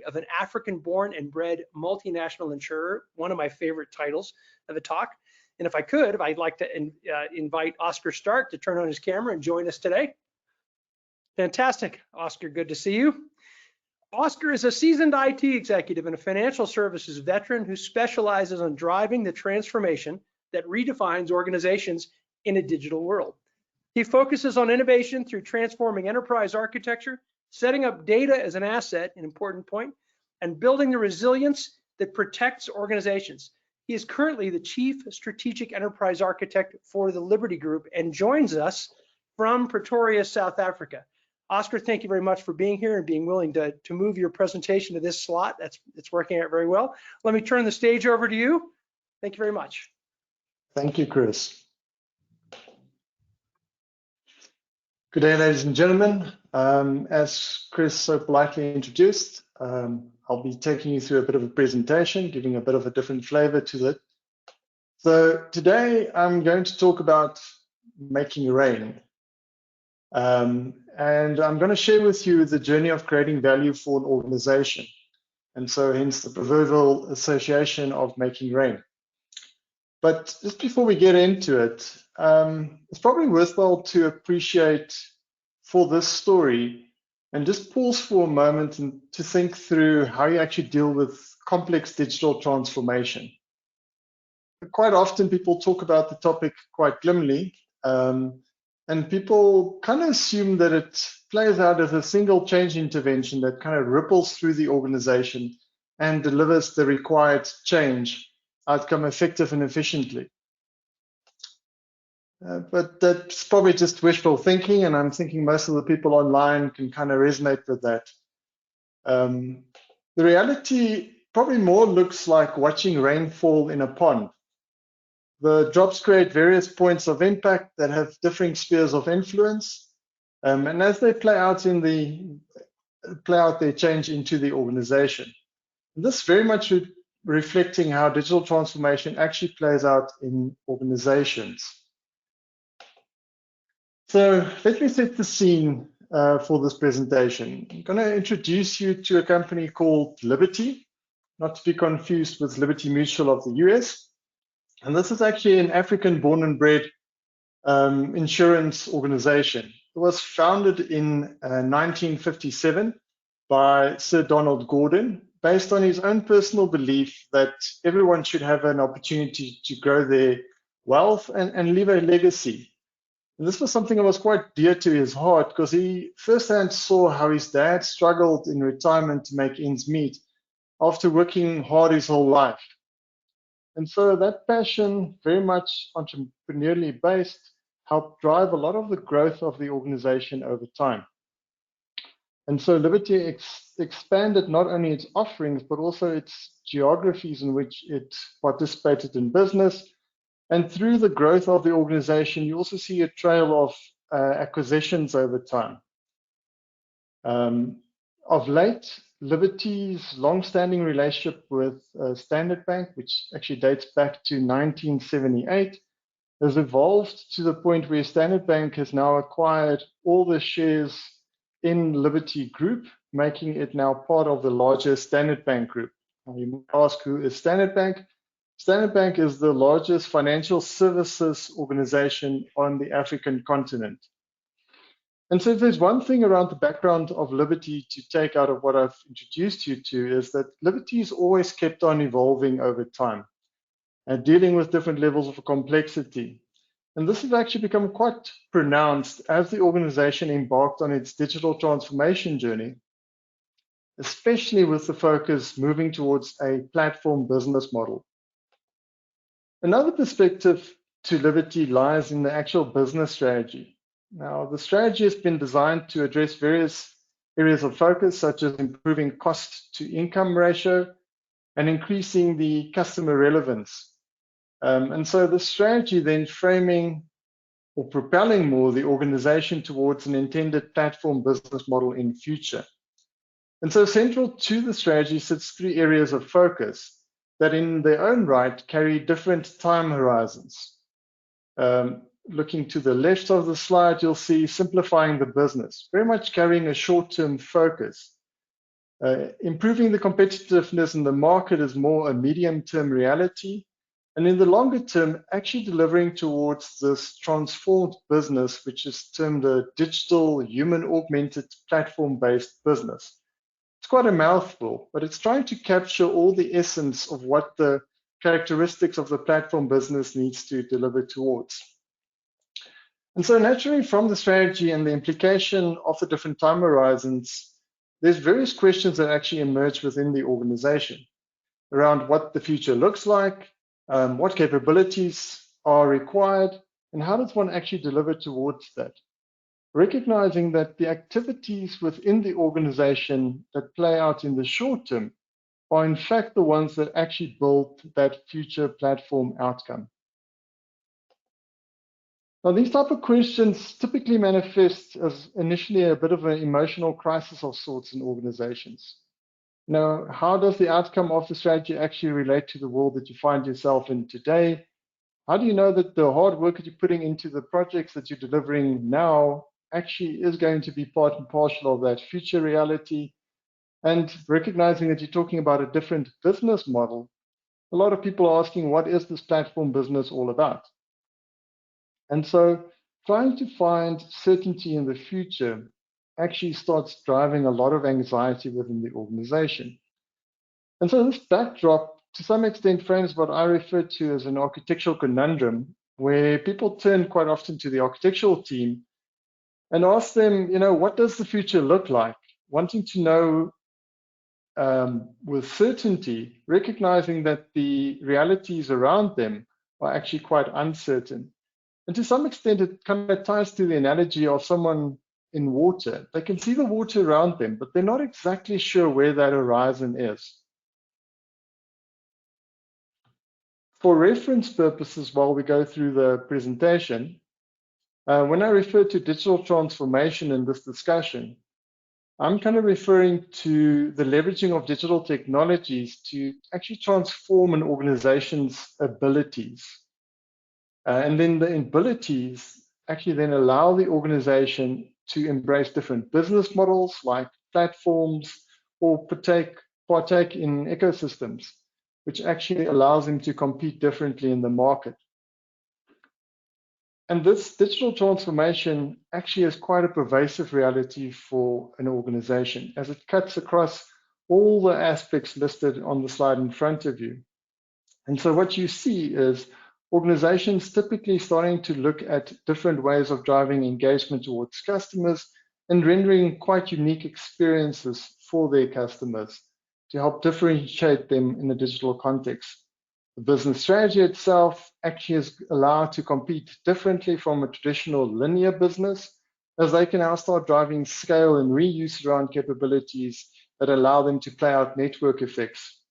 of an African-born and bred multinational insurer, one of my favorite titles of a talk. And if I could, I'd like to invite Oscar Stark to turn on his camera and join us today. Fantastic, Oscar, good to see you. Oscar is a seasoned IT executive and a financial services veteran who specializes on driving the transformation that redefines organizations in a digital world. He focuses on innovation through transforming enterprise architecture, setting up data as an asset, an important point, and building the resilience that protects organizations. He is currently the Chief Strategic Enterprise Architect for the Liberty Group and joins us from Pretoria, South Africa. Oscar, thank you very much for being here and being willing to move your presentation to this slot. It's working out very well. Let me turn the stage over to you. Thank you very much. Thank you, Chris. Good day, ladies and gentlemen. As Chris so politely introduced, I'll be taking you through a bit of a presentation, giving a bit of a different flavor to it. So today I'm going to talk about making rain. And I'm going to share with you the journey of creating value for an organization. And so hence the proverbial association of making rain. But just before we get into it, it's probably worthwhile to appreciate for this story and just pause for a moment and to think through how you actually deal with complex digital transformation. Quite often people talk about the topic quite glibly, and people kind of assume that it plays out as a single change intervention that kind of ripples through the organization and delivers the required change outcome effective and efficiently. But that's probably just wishful thinking, and I'm thinking most of the people online can kind of resonate with that. The reality probably more looks like watching rainfall in a pond. The drops create various points of impact that have differing spheres of influence, and as they play out their change into the organization. This very much reflecting how digital transformation actually plays out in organizations. So let me set the scene for this presentation. I'm going to introduce you to a company called Liberty, not to be confused with Liberty Mutual of the US. And this is actually an African-born and bred insurance organization. It was founded in 1957 by Sir Donald Gordon, based on his own personal belief that everyone should have an opportunity to grow their wealth and leave a legacy. And this was something that was quite dear to his heart because he firsthand saw how his dad struggled in retirement to make ends meet after working hard his whole life. And so that passion, very much entrepreneurially based, helped drive a lot of the growth of the organization over time. And so Liberty expanded not only its offerings, but also its geographies in which it participated in business. And through the growth of the organization, you also see a trail of acquisitions over time. Of late, Liberty's long-standing relationship with Standard Bank, which actually dates back to 1978, has evolved to the point where Standard Bank has now acquired all the shares in Liberty Group, making it now part of the larger Standard Bank Group. Now you might ask, who is Standard Bank? Standard Bank is the largest financial services organization on the African continent. And so if there's one thing around the background of Liberty to take out of what I've introduced you to is that Liberty's always kept on evolving over time and dealing with different levels of complexity. And this has actually become quite pronounced as the organization embarked on its digital transformation journey, especially with the focus moving towards a platform business model. Another perspective to Liberty lies in the actual business strategy. Now, the strategy has been designed to address various areas of focus, such as improving cost to income ratio and increasing the customer relevance. And so the strategy then framing or propelling more the organization towards an intended platform business model in future. And so central to the strategy sits three areas of focus that in their own right carry different time horizons. Looking to the left of the slide, you'll see simplifying the business, very much carrying a short-term focus. Improving the competitiveness in the market is more a medium-term reality. And in the longer term, actually delivering towards this transformed business, which is termed a digital, human-augmented, platform-based business. It's quite a mouthful, but it's trying to capture all the essence of what the characteristics of the platform business needs to deliver towards. And so naturally, from the strategy and the implication of the different time horizons, there's various questions that actually emerge within the organization around what the future looks like, what capabilities are required, and how does one actually deliver towards that? Recognizing that the activities within the organization that play out in the short term are in fact the ones that actually build that future platform outcome. Now, these type of questions typically manifest as initially a bit of an emotional crisis of sorts in organizations. Now, how does the outcome of the strategy actually relate to the world that you find yourself in today? How do you know that the hard work that you're putting into the projects that you're delivering now actually is going to be part and parcel of that future reality? And recognizing that you're talking about a different business model, a lot of people are asking, what is this platform business all about? And so trying to find certainty in the future actually starts driving a lot of anxiety within the organization. And so this backdrop, to some extent, frames what I refer to as an architectural conundrum, where people turn quite often to the architectural team and ask them, what does the future look like? Wanting to know with certainty, recognizing that the realities around them are actually quite uncertain. And to some extent, it kind of ties to the analogy of someone in water. They can see the water around them, but they're not exactly sure where that horizon is. For reference purposes, while we go through the presentation, when I refer to digital transformation in this discussion, I'm kind of referring to the leveraging of digital technologies to actually transform an organization's abilities. And then the abilities actually then allow the organization to embrace different business models like platforms or partake in ecosystems, which actually allows them to compete differently in the market. And this digital transformation actually is quite a pervasive reality for an organization as it cuts across all the aspects listed on the slide in front of you. And so what you see is organizations typically starting to look at different ways of driving engagement towards customers and rendering quite unique experiences for their customers to help differentiate them in a digital context. The business strategy itself actually is allowed to compete differently from a traditional linear business, as they can now start driving scale and reuse around capabilities that allow them to play out network effects.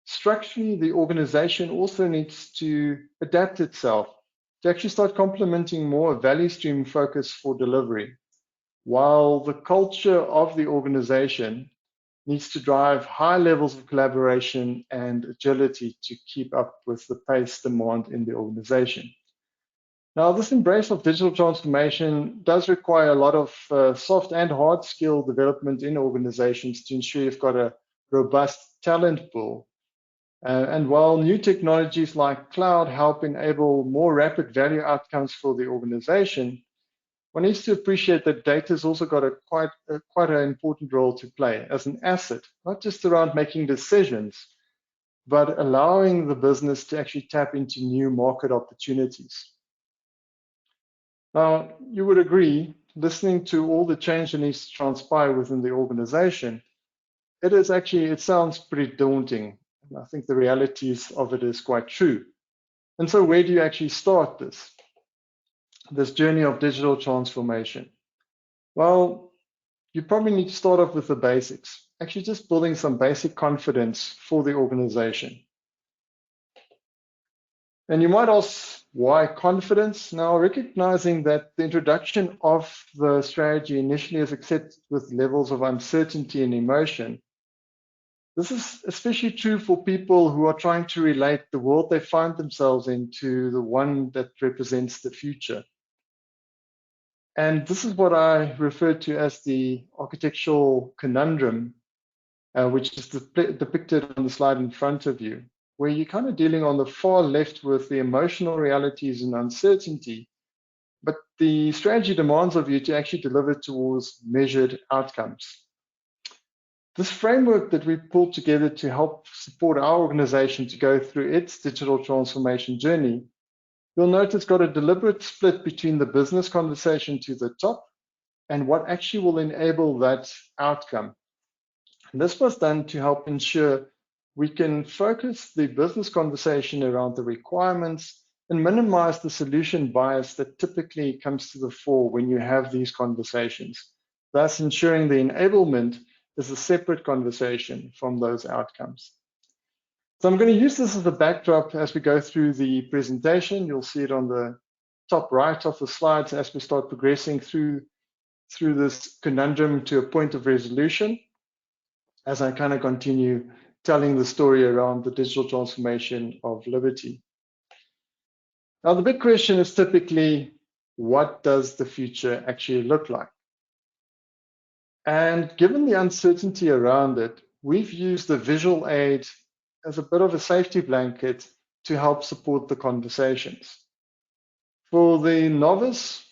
Structurally, the organization also needs to adapt itself to actually start complementing more value stream focus for delivery, while the culture of the organization needs to drive high levels of collaboration and agility to keep up with the pace demand in the organization. Now, this embrace of digital transformation does require a lot of soft and hard skill development in organizations to ensure you've got a robust talent pool. And while new technologies like cloud help enable more rapid value outcomes for the organization, one needs to appreciate that data has also got quite an important role to play as an asset, not just around making decisions, but allowing the business to actually tap into new market opportunities. Now, you would agree, listening to all the change that needs to transpire within the organization, it sounds pretty daunting. I think the realities of it is quite true. And so where do you actually start this journey of digital transformation? Well, you probably need to start off with the basics, actually just building some basic confidence for the organization. And you might ask, why confidence? Now, recognizing that the introduction of the strategy initially is accepted with levels of uncertainty and emotion, this is especially true for people who are trying to relate the world they find themselves in to the one that represents the future. And this is what I refer to as the architectural conundrum, which is depicted on the slide in front of you, where you're kind of dealing on the far left with the emotional realities and uncertainty, but the strategy demands of you to actually deliver towards measured outcomes. This framework that we pulled together to help support our organization to go through its digital transformation journey, you'll notice got a deliberate split between the business conversation to the top and what actually will enable that outcome. And this was done to help ensure we can focus the business conversation around the requirements and minimize the solution bias that typically comes to the fore when you have these conversations, thus ensuring the enablement is a separate conversation from those outcomes. So I'm going to use this as a backdrop as we go through the presentation. You'll see it on the top right of the slides as we start progressing through this conundrum to a point of resolution, as I kind of continue telling the story around the digital transformation of Liberty. Now, the big question is typically, what does the future actually look like? And given the uncertainty around it, we've used the visual aid as a bit of a safety blanket to help support the conversations. For the novice,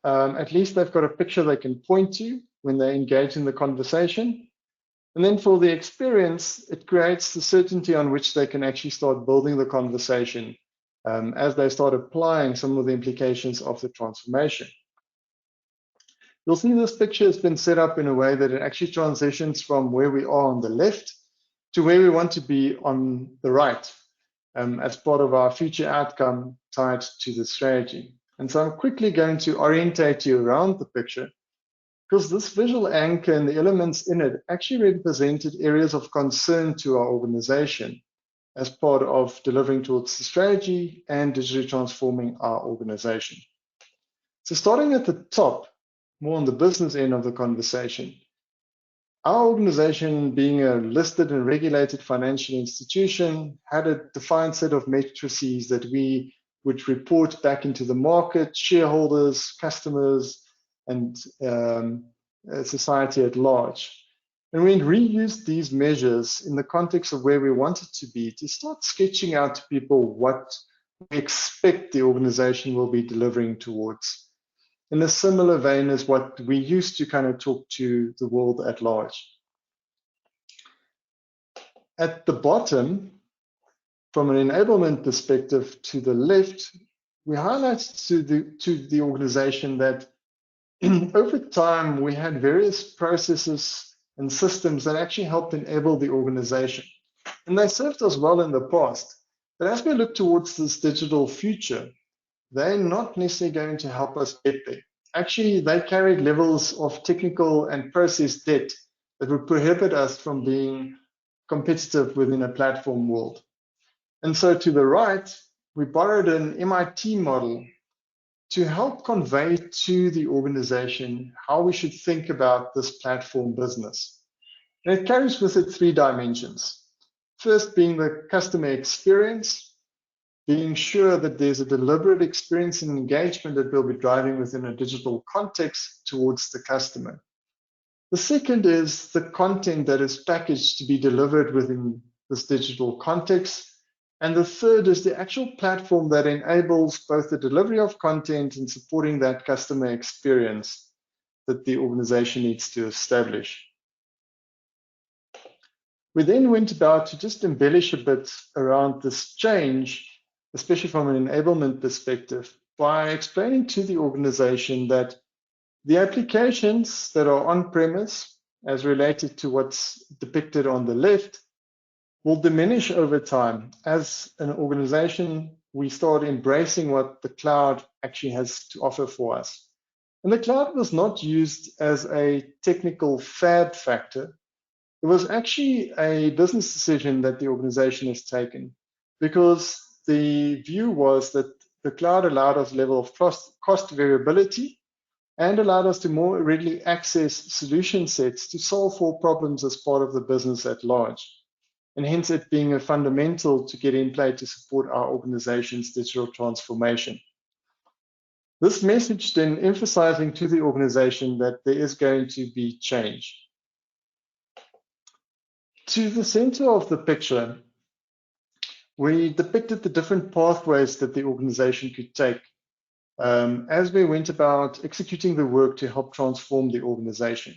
at least they've got a picture they can point to when they engage in the conversation. And then for the experience, it creates the certainty on which they can actually start building the conversation as they start applying some of the implications of the transformation. You'll see this picture has been set up in a way that it actually transitions from where we are on the left to where we want to be on the right as part of our future outcome tied to the strategy. And so I'm quickly going to orientate you around the picture because this visual anchor and the elements in it actually represented areas of concern to our organization as part of delivering towards the strategy and digitally transforming our organization. So starting at the top, more on the business end of the conversation, our organization, being a listed and regulated financial institution, had a defined set of matrices that we would report back into the market, shareholders, customers, and society at large. And we reused these measures in the context of where we wanted to be to start sketching out to people what we expect the organization will be delivering towards, in a similar vein as what we used to kind of talk to the world at large. At the bottom, from an enablement perspective to the left, we highlighted to the organization that over time, we had various processes and systems that actually helped enable the organization. And they served us well in the past. But as we look towards this digital future, they're not necessarily going to help us get there. Actually, they carried levels of technical and process debt that would prohibit us from being competitive within a platform world. And so to the right, we borrowed an MIT model to help convey to the organization how we should think about this platform business. And it carries with it 3 dimensions. First being the customer experience, being sure that there's a deliberate experience and engagement that we'll be driving within a digital context towards the customer. The second is the content that is packaged to be delivered within this digital context. And the third is the actual platform that enables both the delivery of content and supporting that customer experience that the organization needs to establish. We then went about to just embellish a bit around this change, especially from an enablement perspective, by explaining to the organization that the applications that are on-premise, as related to what's depicted on the left, will diminish over time. As an organization, we start embracing what the cloud actually has to offer for us. And the cloud was not used as a technical fad factor. It was actually a business decision that the organization has taken, because the view was that the cloud allowed us a level of cost variability and allowed us to more readily access solution sets to solve for problems as part of the business at large. And hence it being a fundamental to get in play to support our organization's digital transformation. This message then emphasizing to the organization that there is going to be change. To the center of the picture, we depicted the different pathways that the organization could take as we went about executing the work to help transform the organization.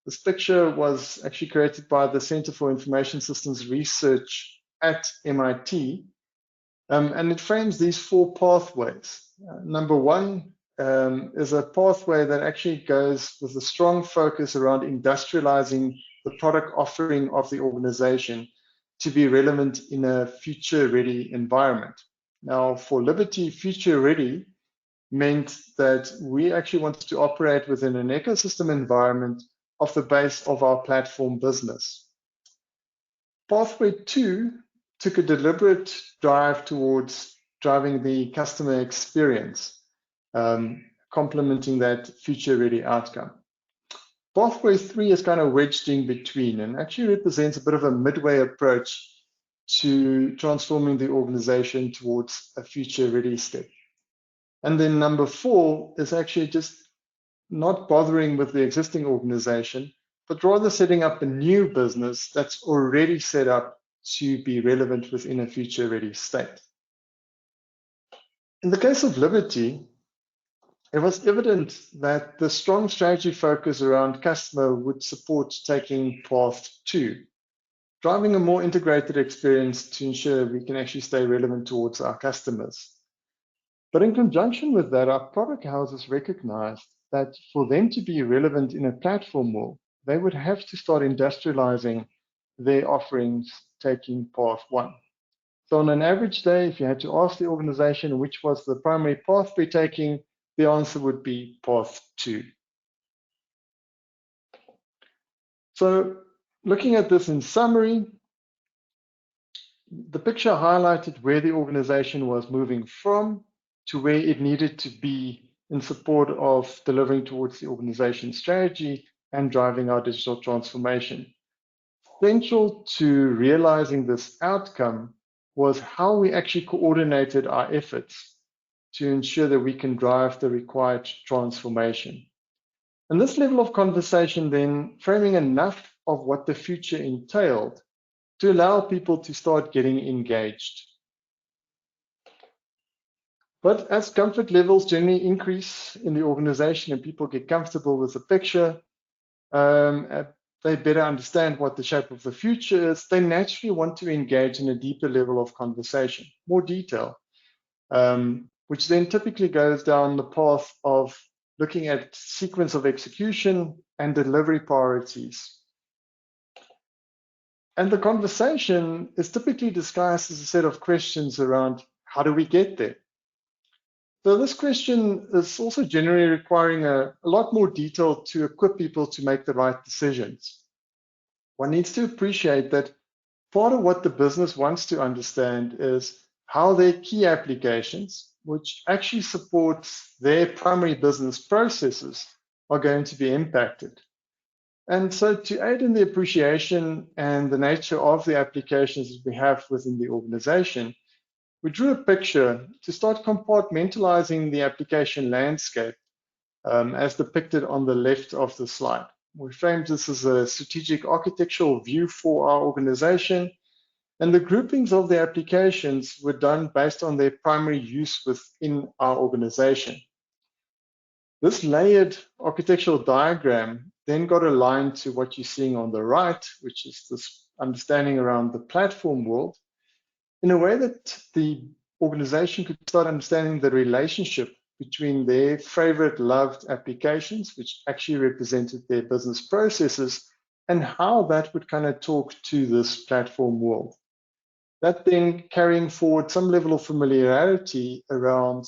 This picture was actually created by the Center for Information Systems Research at MIT, and it frames these 4 pathways. Number 1 is a pathway that actually goes with a strong focus around industrializing the product offering of the organization to be relevant in a future-ready environment. Now, for Liberty, future-ready meant that we actually wanted to operate within an ecosystem environment of the base of our platform business. Pathway 2 took a deliberate drive towards driving the customer experience, complementing that future-ready outcome. Pathway 3 is kind of wedged in between and actually represents a bit of a midway approach to transforming the organization towards a future-ready step. And then number 4 is actually just not bothering with the existing organization, but rather setting up a new business that's already set up to be relevant within a future-ready state. In the case of Liberty, it was evident that the strong strategy focus around customer would support taking path 2, driving a more integrated experience to ensure we can actually stay relevant towards our customers. But in conjunction with that, our product houses recognized that for them to be relevant in a platform world, they would have to start industrializing their offerings taking path 1. So on an average day, if you had to ask the organization which was the primary path we're taking, the answer would be path 2. So looking at this in summary, the picture highlighted where the organization was moving from to where it needed to be in support of delivering towards the organization's strategy and driving our digital transformation. Central to realizing this outcome was how we actually coordinated our efforts to ensure that we can drive the required transformation. And this level of conversation then framing enough of what the future entailed to allow people to start getting engaged. But as comfort levels generally increase in the organization and people get comfortable with the picture, they better understand what the shape of the future is, they naturally want to engage in a deeper level of conversation, more detail, which then typically goes down the path of looking at sequence of execution and delivery priorities. And the conversation is typically disguised as a set of questions around how do we get there? So this question is also generally requiring a lot more detail to equip people to make the right decisions. One needs to appreciate that part of what the business wants to understand is how their key applications, which actually supports their primary business processes, are going to be impacted. And so to aid in the appreciation and the nature of the applications that we have within the organization, we drew a picture to start compartmentalizing the application landscape as depicted on the left of the slide. We framed this as a strategic architectural view for our organization, and the groupings of the applications were done based on their primary use within our organization. This layered architectural diagram then got aligned to what you're seeing on the right, which is this understanding around the platform world, in a way that the organization could start understanding the relationship between their favorite loved applications, which actually represented their business processes, and how that would kind of talk to this platform world. That then carrying forward some level of familiarity around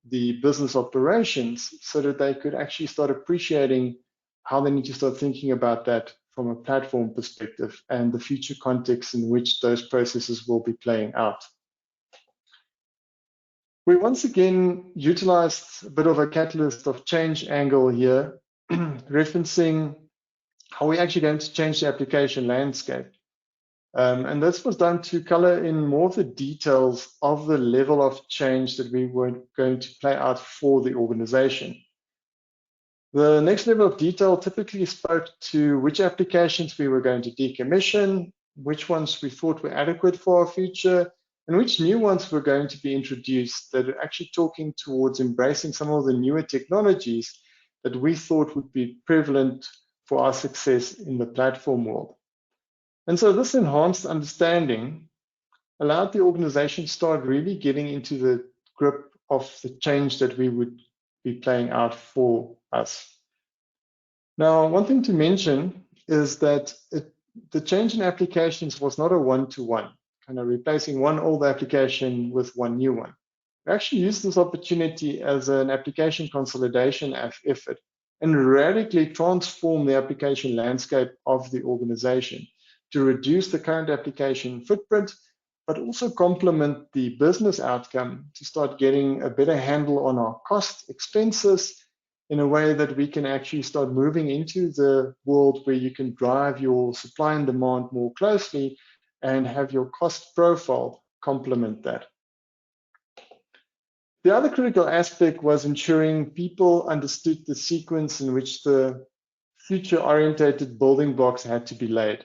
the business operations so that they could actually start appreciating how they need to start thinking about that from a platform perspective and the future context in which those processes will be playing out. We once again utilized a bit of a catalyst of change angle here, referencing how we're actually going to change the application landscape. And this was done to color in more of the details of the level of change that we were going to play out for the organization. The next level of detail typically spoke to which applications we were going to decommission which ones we thought were adequate for our future, and which new ones were going to be introduced that are actually talking towards embracing some of the newer technologies that we thought would be prevalent for our success in the platform world. And so this enhanced understanding allowed the organization to start really getting into the grip of the change that we would be playing out for us. Now, one thing to mention is that the change in applications was not a one-to-one, kind of replacing one old application with one new one. We actually used this opportunity as an application consolidation effort and radically transform the application landscape of the organization to reduce the current application footprint, but also complement the business outcome to start getting a better handle on our cost expenses in a way that we can actually start moving into the world where you can drive your supply and demand more closely and have your cost profile complement that. The other critical aspect was ensuring people understood the sequence in which the future-orientated building blocks had to be laid.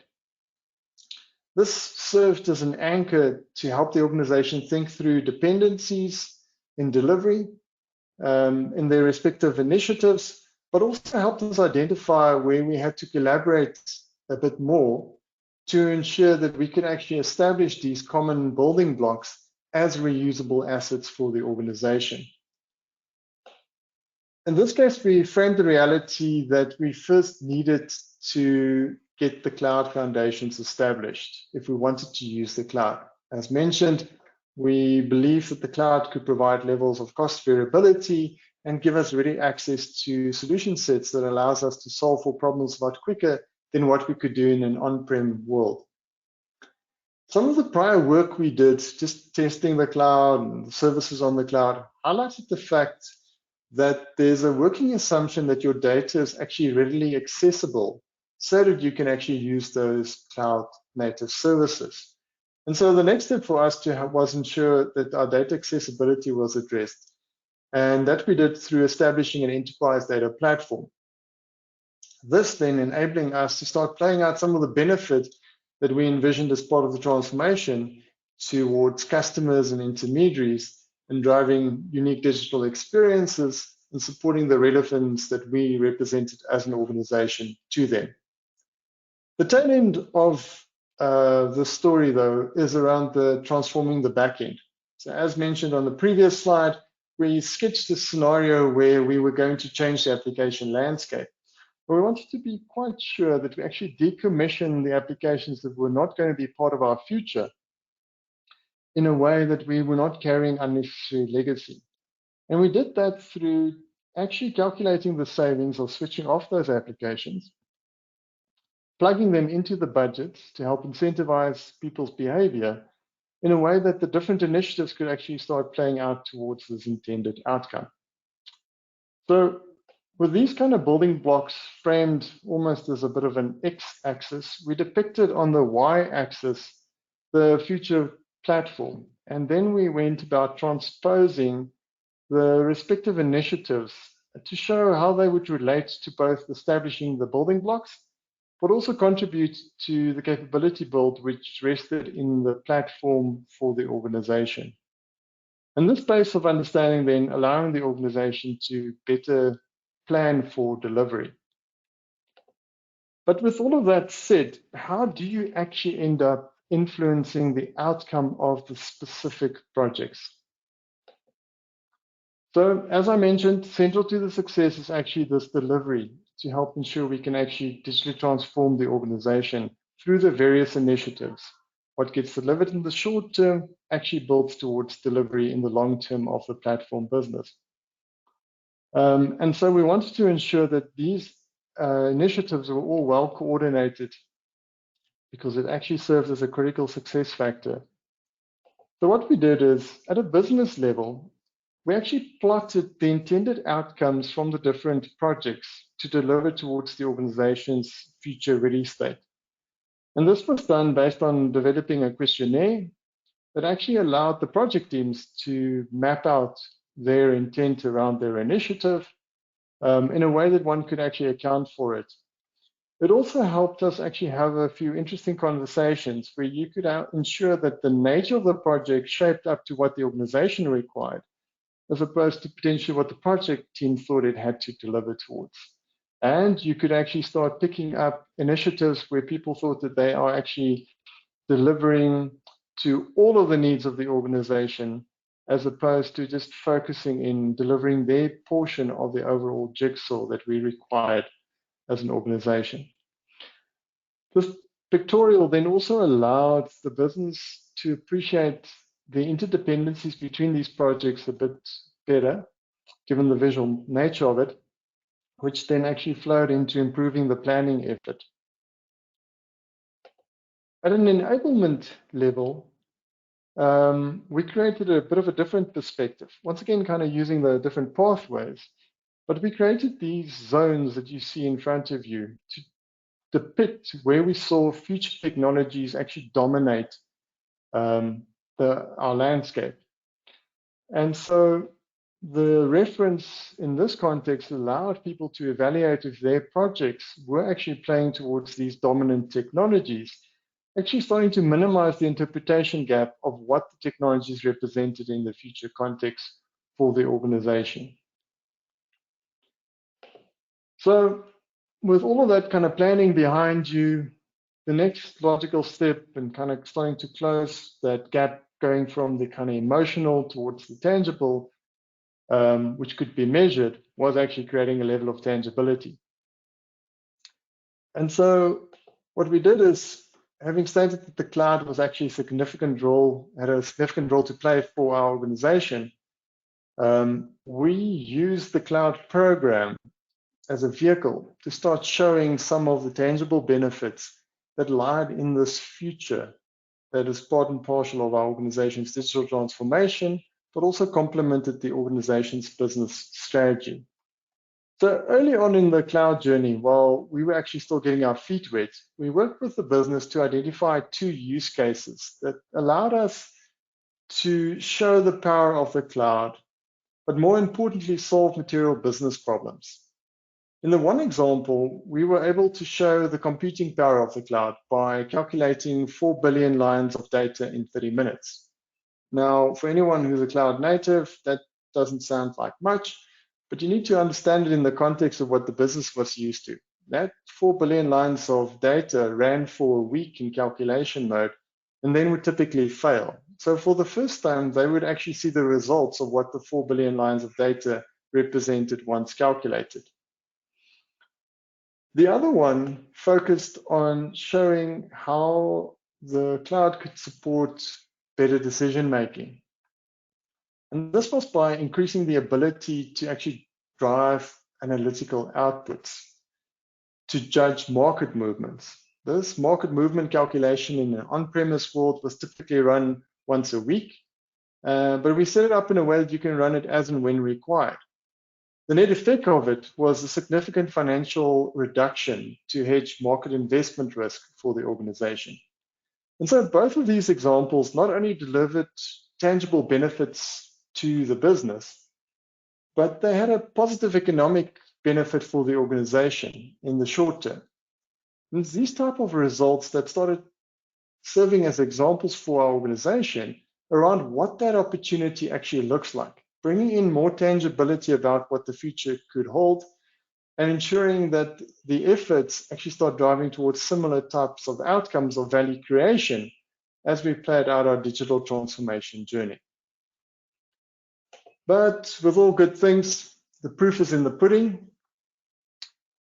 This served as an anchor to help the organization think through dependencies in delivery, in their respective initiatives, but also helped us identify where we had to collaborate a bit more to ensure that we could actually establish these common building blocks as reusable assets for the organization. In this case, we framed the reality that we first needed to get the cloud foundations established if we wanted to use the cloud. As mentioned, we believe that the cloud could provide levels of cost variability and give us ready access to solution sets that allows us to solve for problems a lot quicker than what we could do in an on-prem world. Some of the prior work we did, just testing the cloud and the services on the cloud, highlighted the fact that there's a working assumption that your data is actually readily accessible so that you can actually use those cloud native services. And so the next step for us was ensure that our data accessibility was addressed. And that we did through establishing an enterprise data platform. This then enabling us to start playing out some of the benefits that we envisioned as part of the transformation towards customers and intermediaries and driving unique digital experiences and supporting the relevance that we represented as an organization to them. The tail end of the story, though, is around the transforming the backend. So as mentioned on the previous slide, we sketched a scenario where we were going to change the application landscape. But we wanted to be quite sure that we actually decommission the applications that were not going to be part of our future in a way that we were not carrying unnecessary legacy. And we did that through actually calculating the savings of switching off those applications, plugging them into the budget to help incentivize people's behavior in a way that the different initiatives could actually start playing out towards this intended outcome. So with these kind of building blocks framed almost as a bit of an x-axis, we depicted on the y-axis the future platform. And then we went about transposing the respective initiatives to show how they would relate to both establishing the building blocks, but also contribute to the capability build which rested in the platform for the organization. And this base of understanding then allowing the organization to better plan for delivery. But with all of that said, how do you actually end up influencing the outcome of the specific projects? So as I mentioned, central to the success is actually this delivery to help ensure we can actually digitally transform the organization through the various initiatives. What gets delivered in the short term actually builds towards delivery in the long term of the platform business. And so we wanted to ensure that these initiatives were all well coordinated because it actually serves as a critical success factor. So what we did is, at a business level, we actually plotted the intended outcomes from the different projects to deliver towards the organization's future ready state. And this was done based on developing a questionnaire that actually allowed the project teams to map out their intent around their initiative in a way that one could actually account for it. It also helped us actually have a few interesting conversations where you could ensure that the nature of the project shaped up to what the organization required, as opposed to potentially what the project team thought it had to deliver towards. And you could actually start picking up initiatives where people thought that they are actually delivering to all of the needs of the organization, as opposed to just focusing in delivering their portion of the overall jigsaw that we required as an organization. This pictorial then also allowed the business to appreciate the interdependencies between these projects a bit better, given the visual nature of it, which then actually flowed into improving the planning effort. At an enablement level, we created a bit of a different perspective. Once again, kind of using the different pathways, but we created these zones that you see in front of you to depict where we saw future technologies actually dominate our landscape. And so the reference in this context allowed people to evaluate if their projects were actually playing towards these dominant technologies, actually starting to minimize the interpretation gap of what the technologies represented in the future context for the organization. So with all of that kind of planning behind you, the next logical step and kind of starting to close that gap going from the kind of emotional towards the tangible, which could be measured, was actually creating a level of tangibility. And so what we did is, having stated that the cloud was actually a significant role, had a significant role to play for our organization, we used the cloud program as a vehicle to start showing some of the tangible benefits that lied in this future that is part and parcel of our organization's digital transformation, but also complemented the organization's business strategy. So early on in the cloud journey, while we were actually still getting our feet wet, we worked with the business to identify 2 use cases that allowed us to show the power of the cloud, but more importantly, solve material business problems. In the one example, we were able to show the computing power of the cloud by calculating 4 billion lines of data in 30 minutes. Now, for anyone who's a cloud native, that doesn't sound like much, but you need to understand it in the context of what the business was used to. That 4 billion lines of data ran for a week in calculation mode and then would typically fail. So for the first time, they would actually see the results of what the 4 billion lines of data represented once calculated. The other one focused on showing how the cloud could support better decision making. And this was by increasing the ability to actually drive analytical outputs to judge market movements. This market movement calculation in an on-premise world was typically run once a week, but we set it up in a way that you can run it as and when required. The net effect of it was a significant financial reduction to hedge market investment risk for the organization. And so both of these examples not only delivered tangible benefits to the business, but they had a positive economic benefit for the organization in the short term. And it's these type of results that started serving as examples for our organization around what that opportunity actually looks like, bringing in more tangibility about what the future could hold, and ensuring that the efforts actually start driving towards similar types of outcomes of value creation as we played out our digital transformation journey. But with all good things, the proof is in the pudding.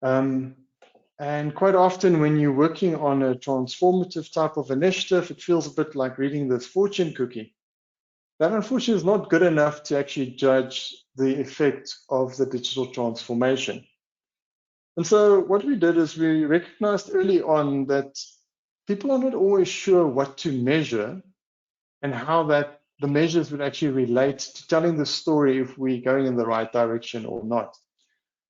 And quite often when you're working on a transformative type of initiative, it feels a bit like reading this fortune cookie. That unfortunately is not good enough to actually judge the effect of the digital transformation. And so what we did is we recognized early on that people are not always sure what to measure and how that the measures would actually relate to telling the story if we're going in the right direction or not.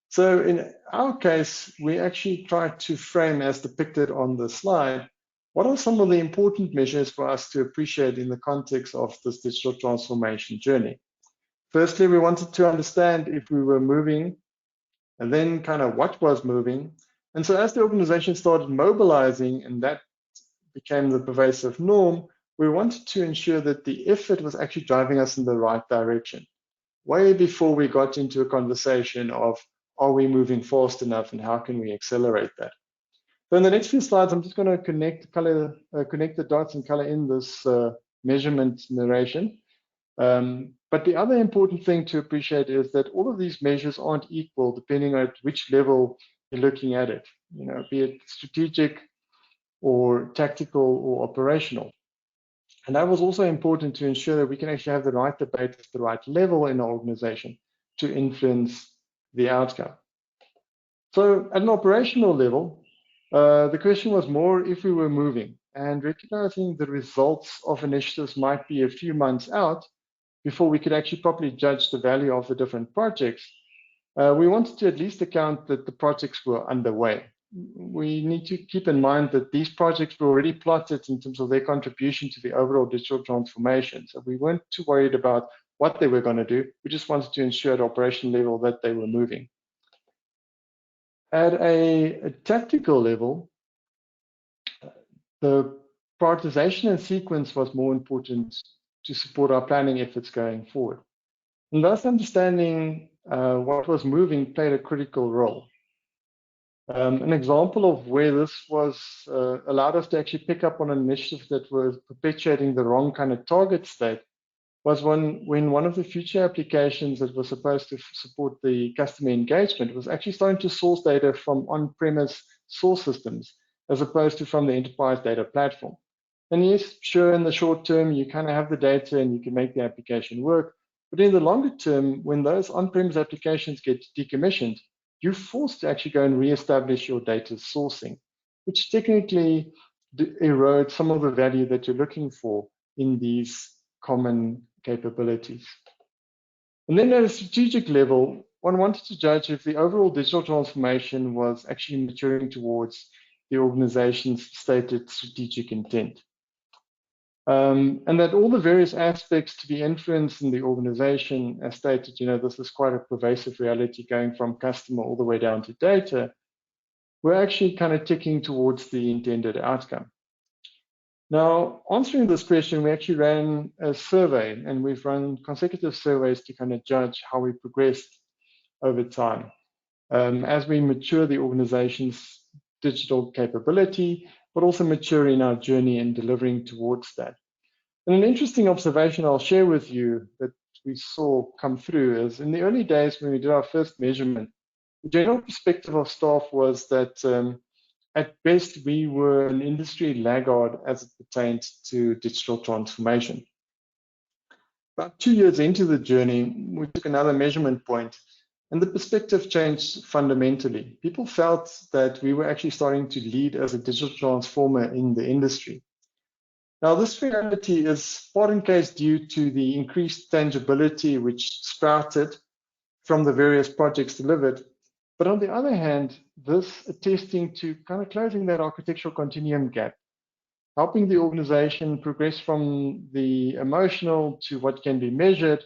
So in our case, we actually tried to frame, as depicted on the slide, what are some of the important measures for us to appreciate in the context of this digital transformation journey? Firstly, we wanted to understand if we were moving, and then kind of what was moving, And so as the organization started mobilizing and that became the pervasive norm, we wanted to ensure that the effort was actually driving us in the right direction, way before we got into a conversation of, are we moving fast enough and how can we accelerate that? So in the next few slides, I'm just going to connect the dots and color in this measurement narration. But the other important thing to appreciate is that all of these measures aren't equal depending on which level you're looking at it, be it strategic or tactical or operational. And that was also important to ensure that we can actually have the right debate at the right level in our organization to influence the outcome. So at an operational level, the question was more if we were moving and recognizing the results of initiatives might be a few months out before we could actually properly judge the value of the different projects. We wanted to at least account that the projects were underway. We need to keep in mind that these projects were already plotted in terms of their contribution to the overall digital transformation. So we weren't too worried about what they were going to do. We just wanted to ensure at operational level that they were moving. At a tactical level, the prioritization and sequence was more important to support our planning efforts going forward. And thus understanding what was moving played a critical role. An example of where this was allowed us to actually pick up on an initiative that was perpetuating the wrong kind of target state was when one of the future applications that was supposed to support the customer engagement was actually starting to source data from on-premise source systems as opposed to from the enterprise data platform. And yes, sure, in the short term, you kind of have the data and you can make the application work. But in the longer term, when those on-premise applications get decommissioned, you're forced to actually go and reestablish your data sourcing, which technically erodes some of the value that you're looking for in these common capabilities. And then at a strategic level, one wanted to judge if the overall digital transformation was actually maturing towards the organization's stated strategic intent. And that all the various aspects to be influenced in the organization, as stated, this is quite a pervasive reality going from customer all the way down to data, we're actually kind of ticking towards the intended outcome. Now, answering this question, we actually ran a survey, and we've run consecutive surveys to kind of judge how we progressed over time as we mature the organization's digital capability, but also mature in our journey in delivering towards that. And an interesting observation I'll share with you that we saw come through is in the early days when we did our first measurement, the general perspective of staff was that at best we were an industry laggard as it pertained to digital transformation. About 2 years into the journey, we took another measurement point, and the perspective changed fundamentally. People felt that we were actually starting to lead as a digital transformer in the industry. Now, this reality is part in case due to the increased tangibility which sprouted from the various projects delivered. But on the other hand, this attesting to kind of closing that architectural continuum gap, helping the organization progress from the emotional to what can be measured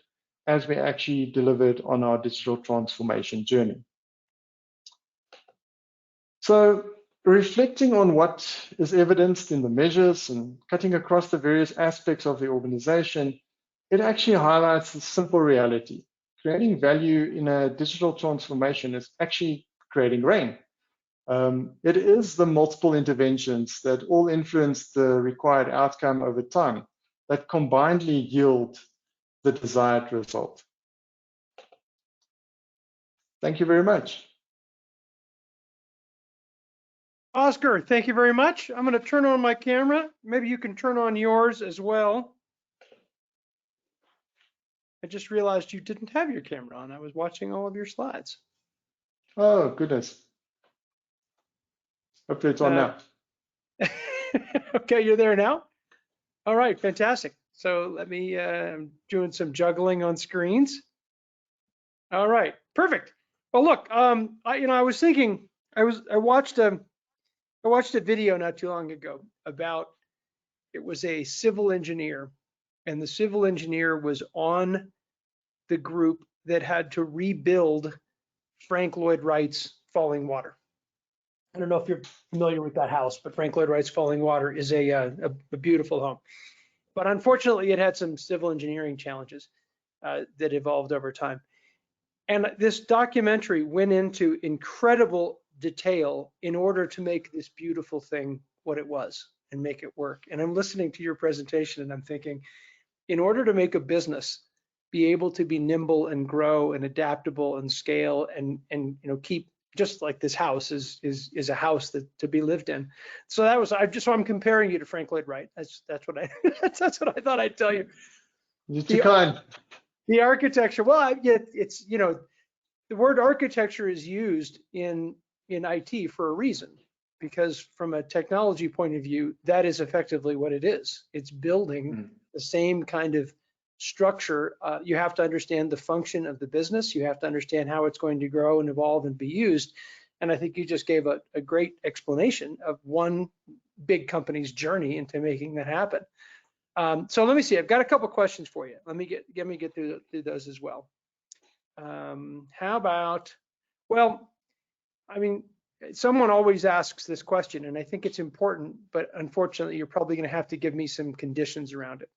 as we actually delivered on our digital transformation journey. So reflecting on what is evidenced in the measures and cutting across the various aspects of the organization, it actually highlights the simple reality. Creating value in a digital transformation is actually creating rain. It is the multiple interventions that all influence the required outcome over time that combinedly yield the desired result. Thank you very much. Oscar, thank you very much. I'm going to turn on my camera. Maybe you can turn on yours as well. I just realized you didn't have your camera on. I was watching all of your slides. Oh, goodness. Hopefully it's on now. Okay, you're there now? All right, fantastic. So let me, I'm doing some juggling on screens. All right, perfect. Well, look, I was thinking, I watched a video not too long ago about, it was a civil engineer, and the civil engineer was on the group that had to rebuild Frank Lloyd Wright's Falling Water. I don't know if you're familiar with that house, but Frank Lloyd Wright's Falling Water is a beautiful home. But unfortunately, it had some civil engineering challenges that evolved over time. And this documentary went into incredible detail in order to make this beautiful thing what it was and make it work. And I'm listening to your presentation and I'm thinking, in order to make a business be able to be nimble and grow and adaptable and scale and keep, just like this house is a house that to be lived in. So that was, so I'm comparing you to Frank Lloyd Wright. That's what I that's what I thought I'd tell you. You're too kind. The architecture, well, it's, the word architecture is used in IT for a reason, because from a technology point of view, that is effectively what it is. It's building the same kind of structure. You have to understand the function of the business. You have to understand how it's going to grow and evolve and be used. And I think you just gave a great explanation of one big company's journey into making that happen. So let me see, I've got a couple questions for you. Let me get through those as well. How about, well, I mean, someone always asks this question, and I think it's important, but unfortunately, you're probably going to have to give me some conditions around it.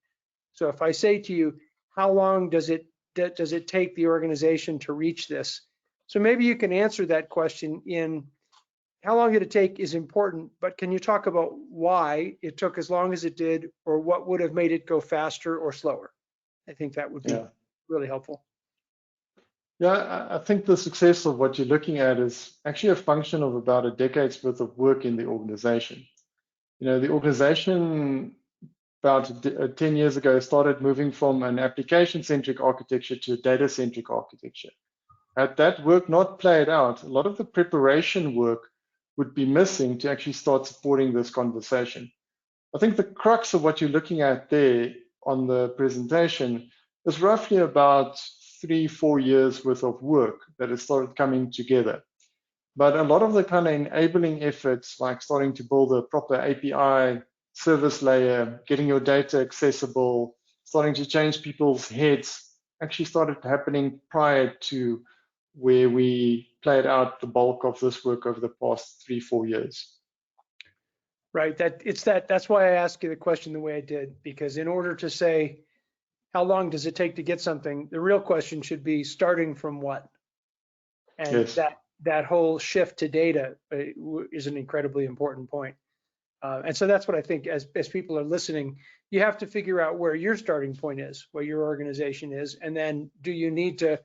So if I say to you, how long does it take the organization to reach this? So maybe you can answer that question in how long did it take is important, but can you talk about why it took as long as it did, or what would have made it go faster or slower? I think that would be really helpful. Yeah, I think the success of what you're looking at is actually a function of about a decade's worth of work in the organization. The organization about 10 years ago started moving from an application-centric architecture to a data-centric architecture. Had that work not played out, a lot of the preparation work would be missing to actually start supporting this conversation. I think the crux of what you're looking at there on the presentation is roughly about 3-4 years worth of work that has started coming together. But a lot of the kind of enabling efforts, like starting to build a proper API service layer, getting your data accessible, starting to change people's heads, actually started happening prior to where we played out the bulk of this work over the past 3-4 years. Right, that's why I asked you the question the way I did, because in order to say, how long does it take to get something, the real question should be starting from what? And yes. that whole shift to data is an incredibly important point. And so that's what I think as people are listening, you have to figure out where your starting point is, where your organization is, and then do you need to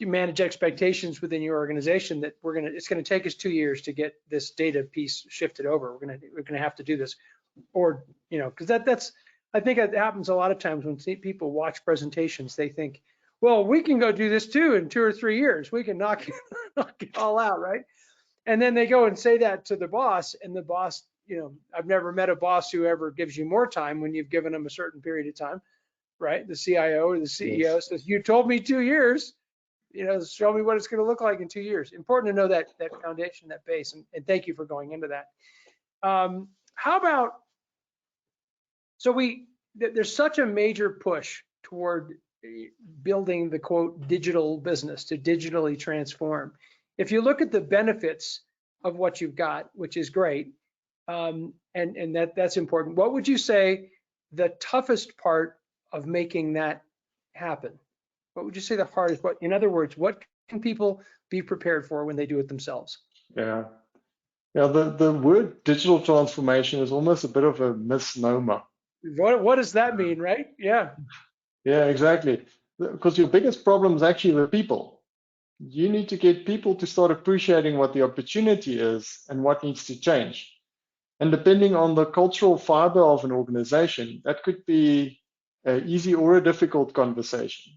manage expectations within your organization that it's going to take us 2 years to get this data piece shifted over. We're going to have to do this, or because that's I think it happens a lot of times when people watch presentations. They think, well, we can go do this too in 2 or 3 years. We can knock it all out, right? And then they go and say that to the boss, and the boss, I've never met a boss who ever gives you more time when you've given them a certain period of time, right? The CIO or the CEO says, you told me 2 years, show me what it's going to look like in 2 years. Important to know that foundation, that base, and thank you for going into that. How about, so there's such a major push toward building the quote digital business to digitally transform. If you look at the benefits of what you've got, which is great, and that's important, what would you say the toughest part of making that happen? What would you say the hardest? In other words, what can people be prepared for when they do it themselves? Yeah. The word digital transformation is almost a bit of a misnomer. What does that mean, right? Yeah. Yeah, exactly. Because your biggest problem is actually the people. You need to get people to start appreciating what the opportunity is and what needs to change. And depending on the cultural fiber of an organization, that could be an easy or a difficult conversation.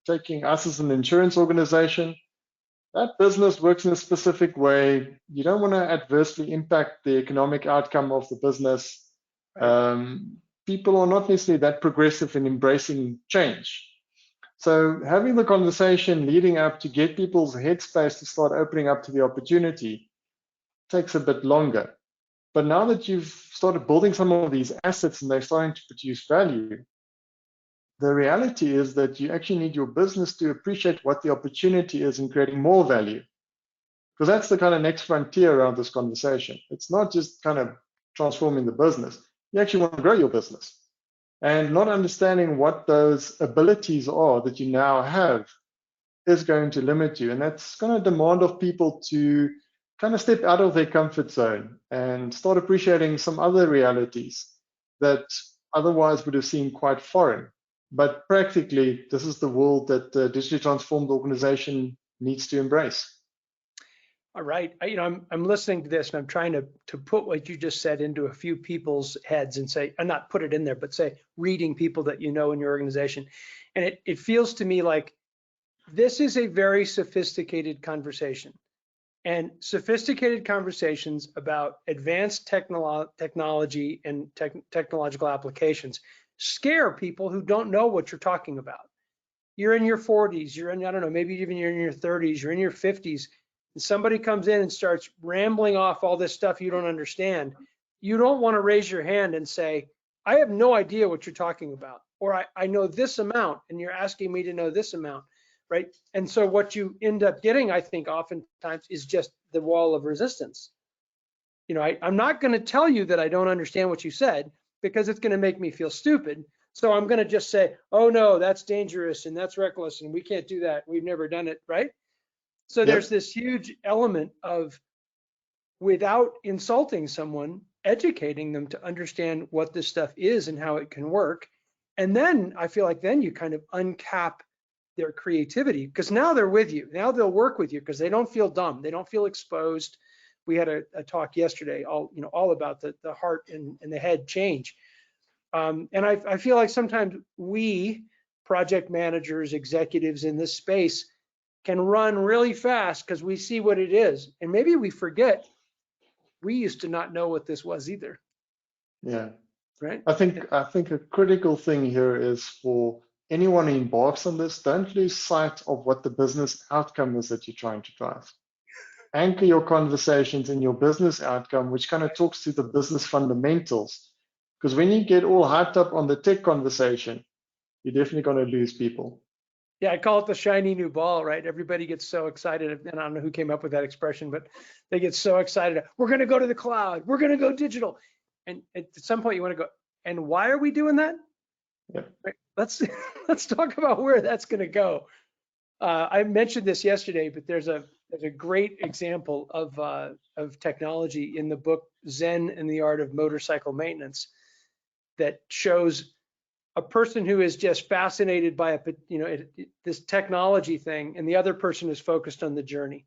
Taking us as an insurance organization, that business works in a specific way. You don't want to adversely impact the economic outcome of the business. People are not necessarily that progressive in embracing change. So having the conversation leading up to get people's headspace to start opening up to the opportunity takes a bit longer. But now that you've started building some of these assets and they're starting to produce value, the reality is that you actually need your business to appreciate what the opportunity is in creating more value. Because that's the kind of next frontier around this conversation. It's not just kind of transforming the business. You actually want to grow your business. And not understanding what those abilities are that you now have is going to limit you. And that's going to demand of people to kind of step out of their comfort zone and start appreciating some other realities that otherwise would have seemed quite foreign. But practically, this is the world that the digitally transformed organization needs to embrace. All right, I'm listening to this and I'm trying to put what you just said into a few people's heads and say, and not put it in there, but say reading people that you know in your organization. And it feels to me like this is a very sophisticated conversation. And sophisticated conversations about advanced technology and technological applications scare people who don't know what you're talking about. You're in your 40s, you're in, I don't know, maybe even you're in your 30s, you're in your 50s, and somebody comes in and starts rambling off all this stuff you don't understand. You don't want to raise your hand and say, I have no idea what you're talking about, or I know this amount and you're asking me to know this amount. Right. And so what you end up getting, I think, oftentimes is just the wall of resistance. I'm not going to tell you that I don't understand what you said because it's going to make me feel stupid. So I'm going to just say, oh, no, that's dangerous and that's reckless and we can't do that. We've never done it. Right. So Yep. There's this huge element of, without insulting someone, educating them to understand what this stuff is and how it can work. And then I feel like then you kind of uncap their creativity, because now they're with you. Now they'll work with you because they don't feel dumb. They don't feel exposed. We had a talk yesterday, all about the heart and the head change. And I feel like sometimes we, project managers, executives in this space, can run really fast because we see what it is. And maybe we forget we used to not know what this was either. Yeah. Right. I think a critical thing here is for anyone who embarks on this, don't lose sight of what the business outcome is that you're trying to drive. Anchor your conversations in your business outcome, which kind of talks to the business fundamentals. Because when you get all hyped up on the tech conversation, you're definitely going to lose people. Yeah, I call it the shiny new ball, right? Everybody gets so excited, and I don't know who came up with that expression, but they get so excited. We're going to go to the cloud. We're going to go digital. And at some point you want to go, and why are we doing that? Yep. Right? Let's talk about where that's going to go. I mentioned this yesterday, but there's a great example of technology in the book Zen and the Art of Motorcycle Maintenance that shows a person who is just fascinated by this technology thing, and the other person is focused on the journey.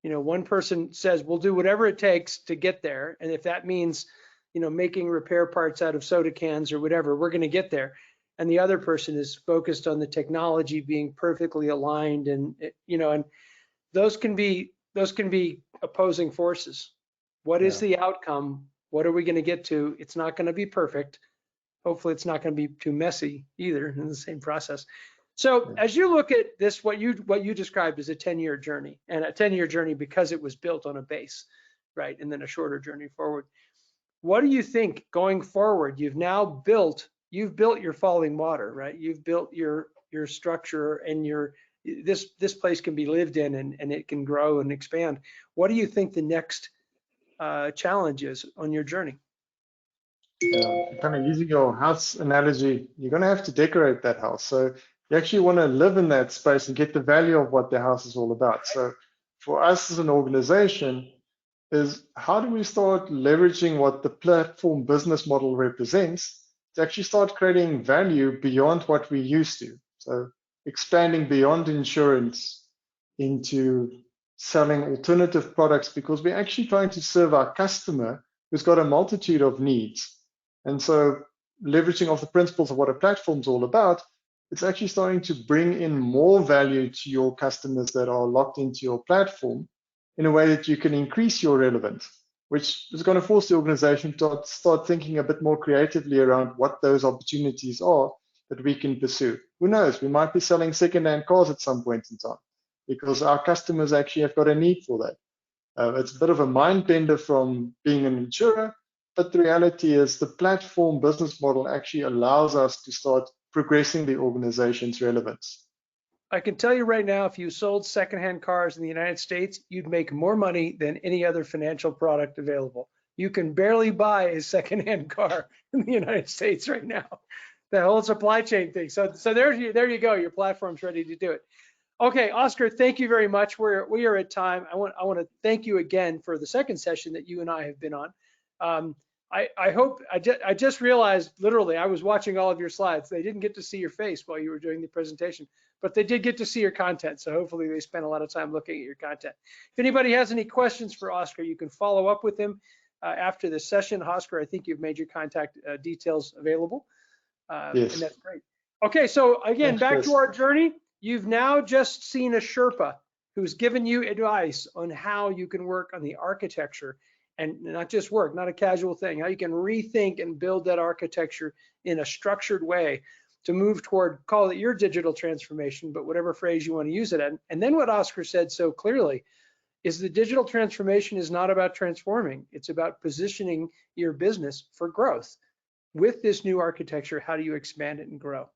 One person says, we'll do whatever it takes to get there, and if that means making repair parts out of soda cans or whatever, we're going to get there. And the other person is focused on the technology being perfectly aligned, and and those can be opposing forces. What is the outcome? What are we going to get to? It's not going to be perfect. Hopefully it's not going to be too messy either in the same process. So as you look at this, what you described as a 10-year journey, and a 10-year journey because it was built on a base, right? And then a shorter journey forward. What do you think going forward? You've built your falling water, right? You've built your structure, and this place can be lived in, and it can grow and expand. What do you think the next challenge is on your journey? Kind of using your house analogy, you're going to have to decorate that house. So you actually want to live in that space and get the value of what the house is all about. So for us as an organization, is how do we start leveraging what the platform business model represents to actually start creating value beyond what we used to? So expanding beyond insurance into selling alternative products, because we're actually trying to serve our customer who's got a multitude of needs. And so leveraging off the principles of what a platform's all about, it's actually starting to bring in more value to your customers that are locked into your platform in a way that you can increase your relevance, which is going to force the organization to start thinking a bit more creatively around what those opportunities are that we can pursue. Who knows, we might be selling second-hand cars at some point in time because our customers actually have got a need for that. It's a bit of a mind bender from being an insurer, but the reality is the platform business model actually allows us to start progressing the organization's relevance. I can tell you right now, if you sold secondhand cars in the United States, you'd make more money than any other financial product available. You can barely buy a secondhand car in the United States right now. The whole supply chain thing. So there you go. Your platform's ready to do it. Okay, Oscar, thank you very much. We are at time. I want to thank you again for the second session that you and I have been on. I hope I just realized literally I was watching all of your slides. They didn't get to see your face while you were doing the presentation, but they did get to see your content. So hopefully they spent a lot of time looking at your content. If anybody has any questions for Oscar, you can follow up with him after the session. Oscar, I think you've made your contact details available. Yes. And that's great. Okay, so again, Thanks, back Chris. to our journey. You've now just seen a Sherpa who's given you advice on how you can work on the architecture, and not just work, not a casual thing, how you can rethink and build that architecture in a structured way to move toward, call it your digital transformation, but whatever phrase you want to use it in. And then what Oscar said so clearly is the digital transformation is not about transforming, it's about positioning your business for growth. With this new architecture, how do you expand it and grow?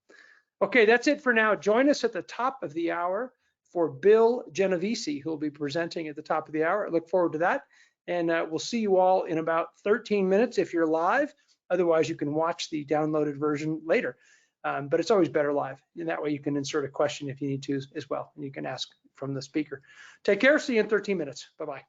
Okay, that's it for now. Join us at the top of the hour for Bill Genovese, who will be presenting at the top of the hour. I look forward to that. And we'll see you all in about 13 minutes if you're live. Otherwise, you can watch the downloaded version later. But it's always better live. And that way you can insert a question if you need to as well. And you can ask from the speaker. Take care. See you in 13 minutes. Bye-bye.